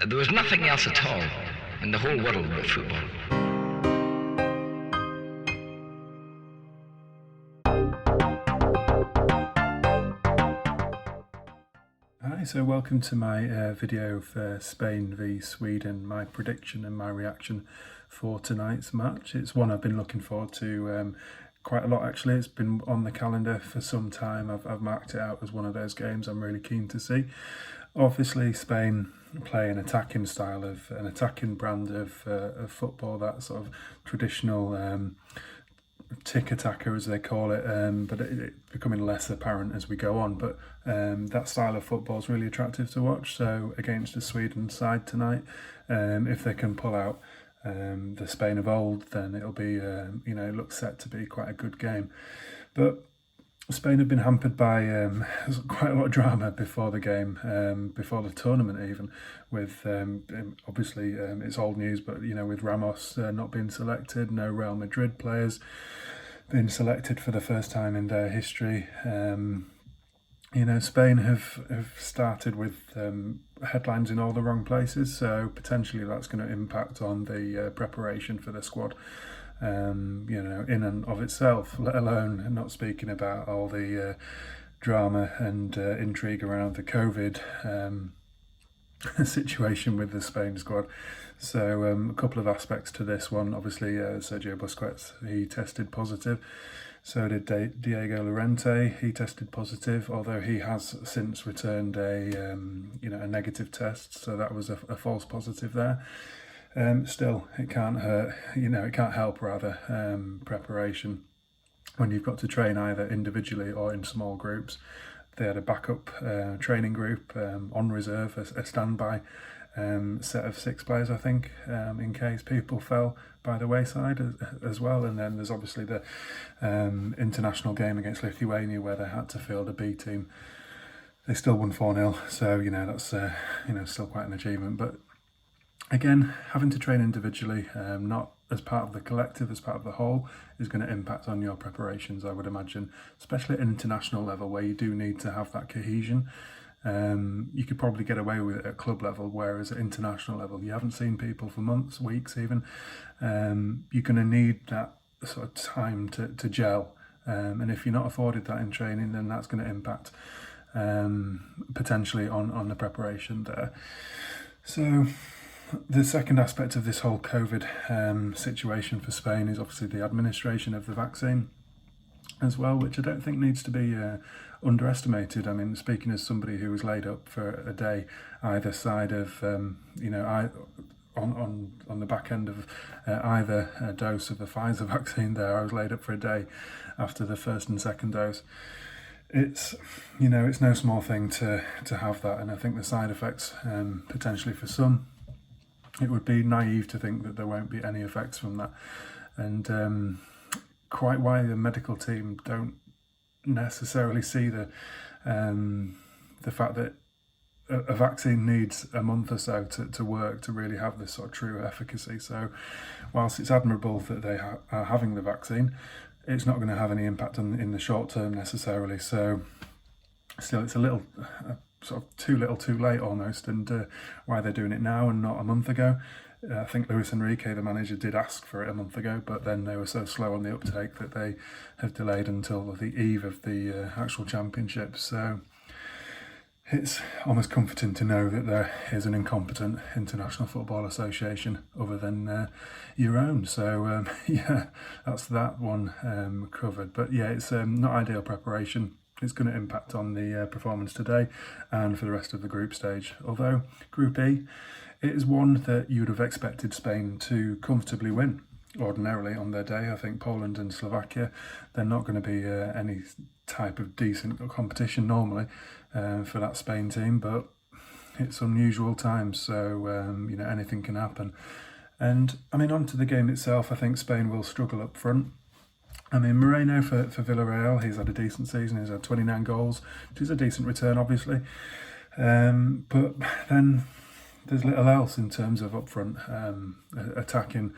There was nothing else at all in the whole world but football. Hi, so welcome to my video for Spain v Sweden, my prediction and my reaction for tonight's match. It's one I've been looking forward to quite a lot actually. It's been on the calendar for some time. I've marked it out as one of those games I'm really keen to see. Obviously Spain play an attacking style of, an attacking brand of football, that sort of traditional tick attacker as they call it, but it's becoming less apparent as we go on, but that style of football is really attractive to watch. So against the Sweden side tonight, if they can pull out the Spain of old, then it'll be it looks set to be quite a good game. But Spain have been hampered by quite a lot of drama before the game, before the tournament even, with obviously it's old news, but with Ramos not being selected, no Real Madrid players being selected for the first time in their history. Spain have started with headlines in all the wrong places, so potentially that's going to impact on the preparation for the squad. In and of itself, let alone not speaking about all the drama and intrigue around the COVID situation with the Spain squad. So a couple of aspects to this one. Obviously, Sergio Busquets, he tested positive. So did Diego Llorente. He tested positive, although he has since returned a negative test. So that was a false positive there. Still, it can't hurt, it can't help rather, preparation when you've got to train either individually or in small groups. They had a backup training group on reserve, a standby set of 6 players, I think, in case people fell by the wayside as well. And then there's obviously the international game against Lithuania where they had to field a B team. They still won 4-0, so that's still quite an achievement. But again, having to train individually, not as part of the collective, as part of the whole, is going to impact on your preparations, I would imagine, especially at an international level where you do need to have that cohesion. You could probably get away with it at club level, whereas at international level, you haven't seen people for months, weeks even. You're going to need that sort of time to gel. And if you're not afforded that in training, then that's going to impact potentially on the preparation there. So the second aspect of this whole COVID situation for Spain is obviously the administration of the vaccine as well, which I don't think needs to be underestimated. I mean, speaking as somebody who was laid up for a day either side of, on the back end of either dose of the Pfizer vaccine there, I was laid up for a day after the first and second dose. It's no small thing to have that, and I think the side effects potentially for some, it would be naive to think that there won't be any effects from that. And quite why the medical team don't necessarily see the fact that a vaccine needs a month or so to work to really have this sort of true efficacy. So whilst it's admirable that they are having the vaccine, it's not going to have any impact in the short term necessarily. So still, it's a little sort of too little too late almost, and why they're doing it now and not a month ago. I think Luis Enrique, the manager, did ask for it a month ago, but then they were so slow on the uptake that they have delayed until the eve of the actual championship. So it's almost comforting to know that there is an incompetent international football association other than your own. So yeah, that's that one covered. But yeah, it's not ideal preparation. It's going to impact on the performance today and for the rest of the group stage. Although Group E, it is one that you would have expected Spain to comfortably win ordinarily on their day. I think Poland and Slovakia, they're not going to be any type of decent competition normally for that Spain team, but it's unusual times, so anything can happen. And I mean, on to the game itself, I think Spain will struggle up front. I mean, Moreno for Villarreal, he's had a decent season, he's had 29 goals, which is a decent return, obviously. But then there's little else in terms of upfront attacking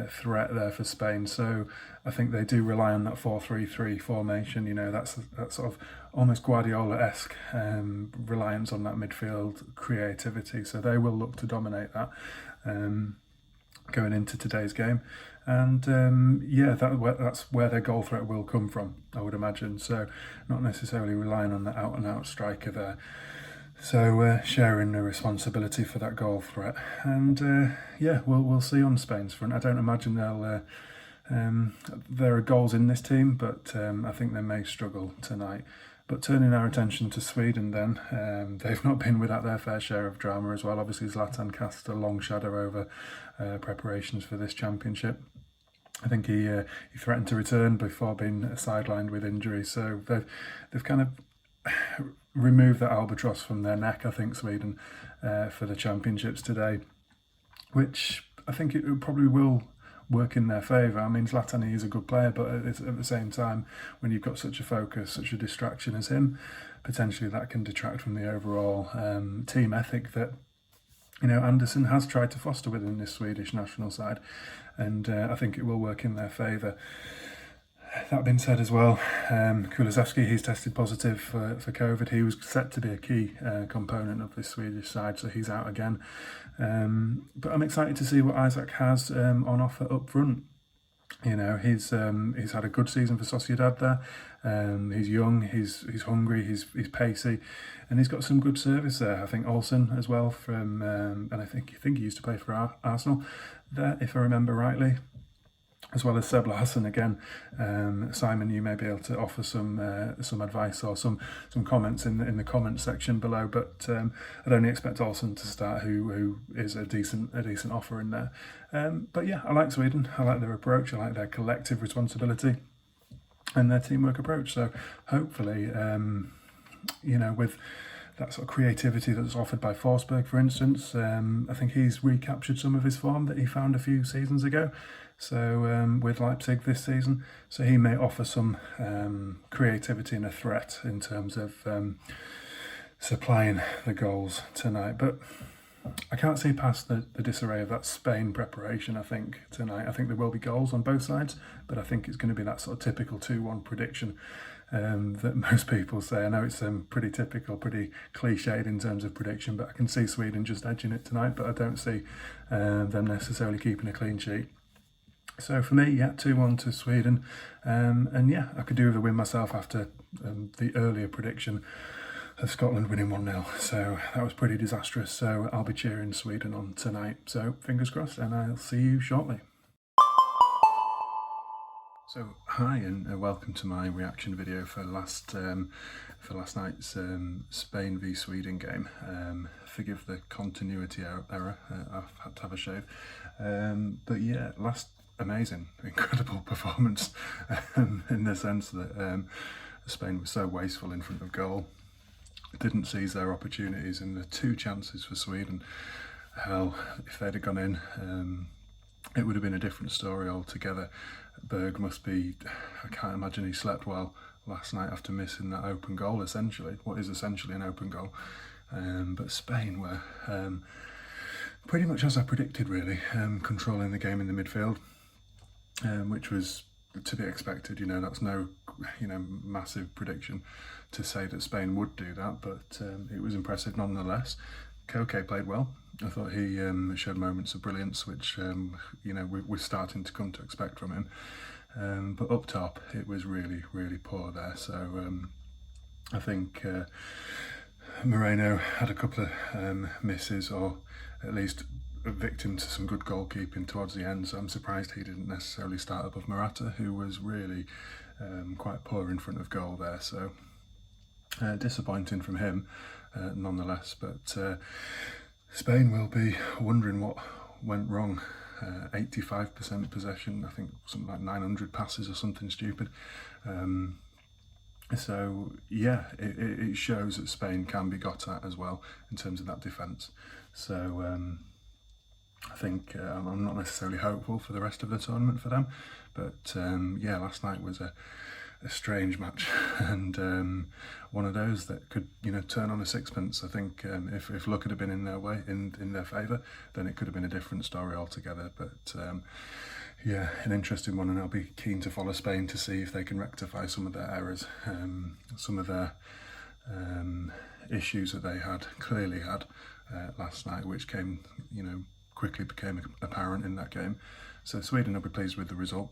threat there for Spain. So I think they do rely on that 4-3-3 formation. You know, that's that sort of almost Guardiola-esque reliance on that midfield creativity. So they will look to dominate that going into today's game. And that's where their goal threat will come from, I would imagine. So not necessarily relying on the out-and-out striker there. So sharing the responsibility for that goal threat. And we'll see on Spain's front. I don't imagine there are goals in this team, but I think they may struggle tonight. But turning our attention to Sweden then, they've not been without their fair share of drama as well. Obviously Zlatan cast a long shadow over preparations for this championship. I think he threatened to return before being sidelined with injury. So they've kind of removed that albatross from their neck, I think, Sweden, for the championships today, which I think it probably will work in their favour. I mean, Zlatan is a good player, but at the same time, when you've got such a focus, such a distraction as him, potentially that can detract from the overall team ethic that, you know, Anderson has tried to foster within this Swedish national side, and I think it will work in their favour. That being said as well, Kulusevski, he's tested positive for COVID. He was set to be a key component of this Swedish side, so he's out again. But I'm excited to see what Isaac has on offer up front. You know, he's had a good season for Sociedad there. He's young, he's hungry, he's pacey, and he's got some good service there. I think Olsen as well from, and I think he used to play for Arsenal there, if I remember rightly. As well as Seb Larsson again. Simon, you may be able to offer some advice or some comments in the comment section below. But I'd only expect Olsen to start, who is a decent offer in there. But yeah, I like Sweden. I like their approach. I like their collective responsibility and their teamwork approach. So hopefully, with that sort of creativity that's offered by Forsberg, for instance, I think he's recaptured some of his form that he found a few seasons ago. So with Leipzig this season, so he may offer some creativity and a threat in terms of supplying the goals tonight. But I can't see past the disarray of that Spain preparation, I think, tonight. I think there will be goals on both sides, but I think it's going to be that sort of typical 2-1 prediction that most people say. I know it's pretty typical, pretty cliched in terms of prediction, but I can see Sweden just edging it tonight, but I don't see them necessarily keeping a clean sheet. So for me, 2-1 to Sweden. I could do with a win myself after the earlier prediction of Scotland winning 1-0. So that was pretty disastrous. So I'll be cheering Sweden on tonight. So fingers crossed, and I'll see you shortly. So hi and welcome to my reaction video for last night's Spain v Sweden game. Forgive the continuity error. I've had to have a shave. But yeah, amazing, incredible performance in the sense that Spain was so wasteful in front of goal, didn't seize their opportunities, and the 2 chances for Sweden, hell, if they'd have gone in, it would have been a different story altogether. Berg must be, I can't imagine he slept well last night after missing that open goal, what is essentially an open goal. But Spain were pretty much as I predicted, really, controlling the game in the midfield. Which was to be expected. That's no massive prediction to say that Spain would do that, but it was impressive nonetheless. Koke played well. I thought he showed moments of brilliance, which we're starting to come to expect from him. But up top, it was really, really poor there. So I think Moreno had a couple of misses, or at least a victim to some good goalkeeping towards the end, so I'm surprised he didn't necessarily start above Morata, who was really quite poor in front of goal there. So disappointing from him nonetheless, but Spain will be wondering what went wrong. 85% possession, I think something like 900 passes or something stupid. So yeah, it shows that Spain can be got at as well in terms of that defence. So I think I'm not necessarily hopeful for the rest of the tournament for them, but last night was a strange match, and one of those that could, turn on a sixpence. I think if luck had been in their way, in their favour, then it could have been a different story altogether. But yeah, an interesting one, and I'll be keen to follow Spain to see if they can rectify some of their errors, some of their issues that they clearly had last night, which quickly became apparent in that game. So Sweden will be pleased with the result.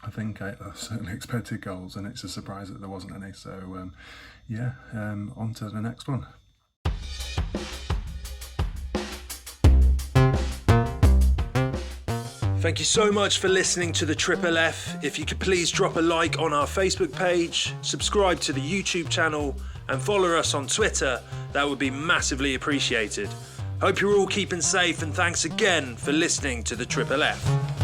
I think I certainly expected goals, and it's a surprise that there wasn't any. So on to the next one. Thank you so much for listening to the Triple F. If you could please drop a like on our Facebook page, subscribe to the YouTube channel, and follow us on Twitter, that would be massively appreciated. Hope you're all keeping safe, and thanks again for listening to the Triple F.